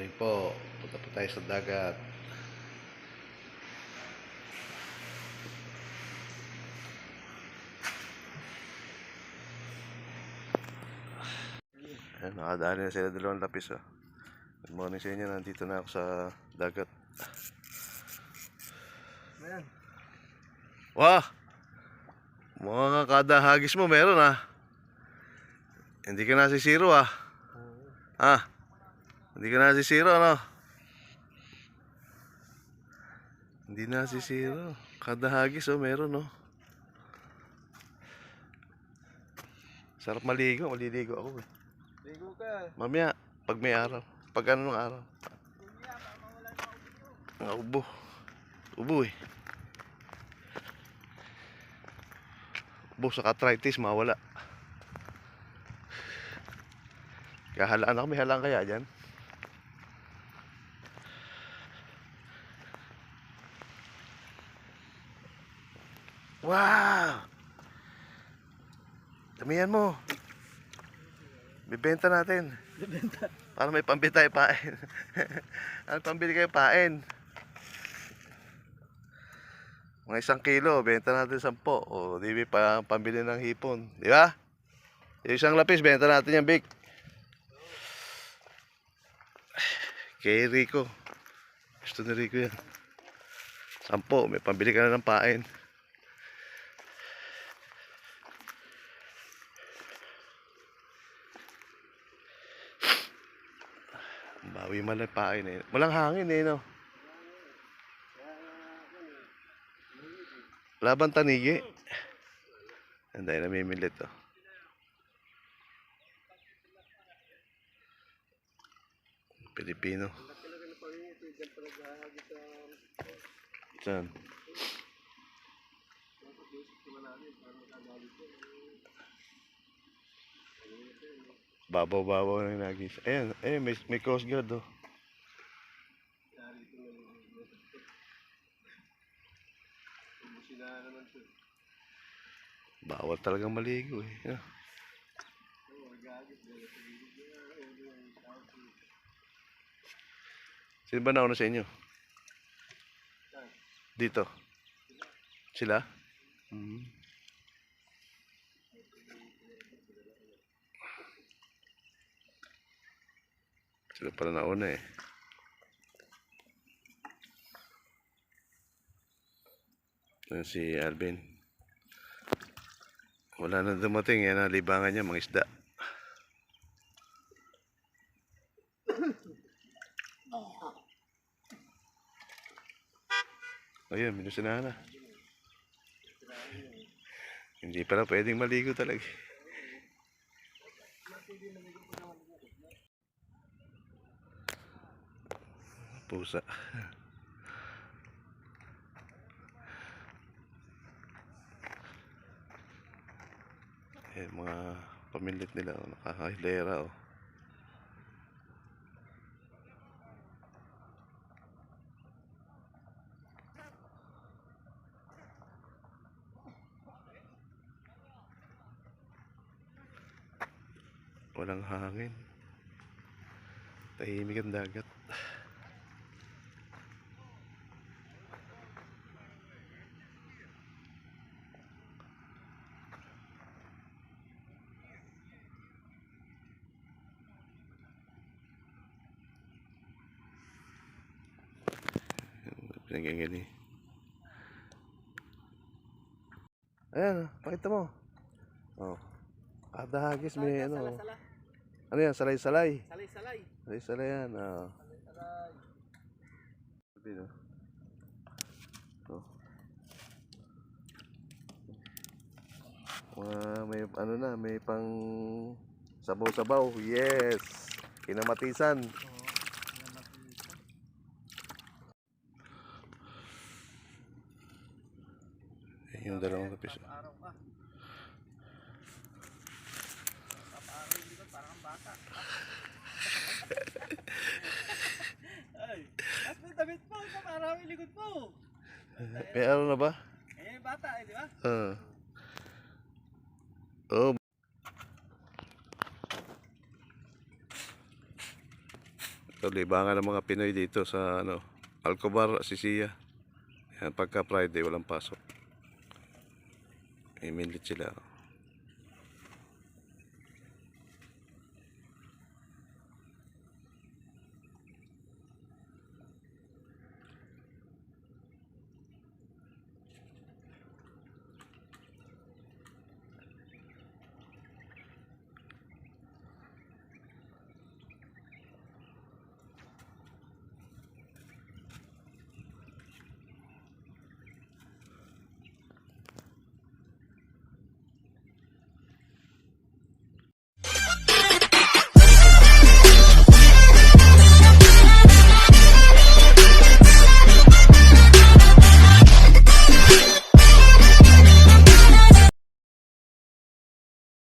Morning po. Punta po tayo sa dagat. Ayan, nakadaan na sila dalawang lapis. Oh. Good morning sa inyo. Nandito na ako sa dagat. Ayan. Wah! Mga kadahagis mo meron ah. Hindi ka nasisiro ah. Ah, hindi ka nasisiro ano? Hindi nasisiro. Kadahagis oh, meron oh. Sarap maligo. Maliligo ako eh. Ligo ka. Mamaya, pag may araw. Pag ano ng araw. Kuya, baka mawala na ako dito. Ang ubo. Ubo eh. Ubo sa arthritis, mawala. Kahalaan ako. May halaan kaya dyan? Wow! Damihan mo. Bibenta natin. Bibenta. Para may pambili tayo pain. Ano pambili kayo pain? Mga 1 kilo, benta natin 10. O, di ba pa pambili ng hipon. Di ba? Yung isang lapis, benta natin yung big. Kay Rico. Gusto ni Rico yan. 10, may pambili ka na ng pain. Bawi man lang pain eh. Walang hangin eh, no? Laban tanigi. Anday, namimilit oh. Pilipino. Saan? Babaw-babaw na nagis. Ayan, may Coast Guard oh. Bawal talagang maligo eh. Yeah. Sino ba nauna sa inyo? Dito. Sila? Sila pala nauna eh. Yan si Alvin. Wala na dumating. Yan ang libangan niya, mga isda. Ayun, minusinahan na. Hindi pala pwedeng maligo talaga. Pusa. Mga pamilit nila oh, nakakahilera oh. Walang hangin. Tahimik ang dagat. Pinagiging. Ayan, pakita mo. Oh. Kada hagis may ano. Ano yan? Salay-salay. Salay-salay. Salay-salay yan. Oh. Salay-salay. Oh. May ano na, may pang sabaw-sabaw. Yes. Kinamatisan. Yung dalawang kapis. Araw ka. Araw yung likod, parang ang bata. Ay, mas may damit mo, araw yung likod mo. May araw na ba? Eh, bata eh, di ba? Oh. So, libangan ng mga Pinoy dito sa ano, Alcobar, Sisiya. Yan, pagka Friday, walang pasok. Imilit sila.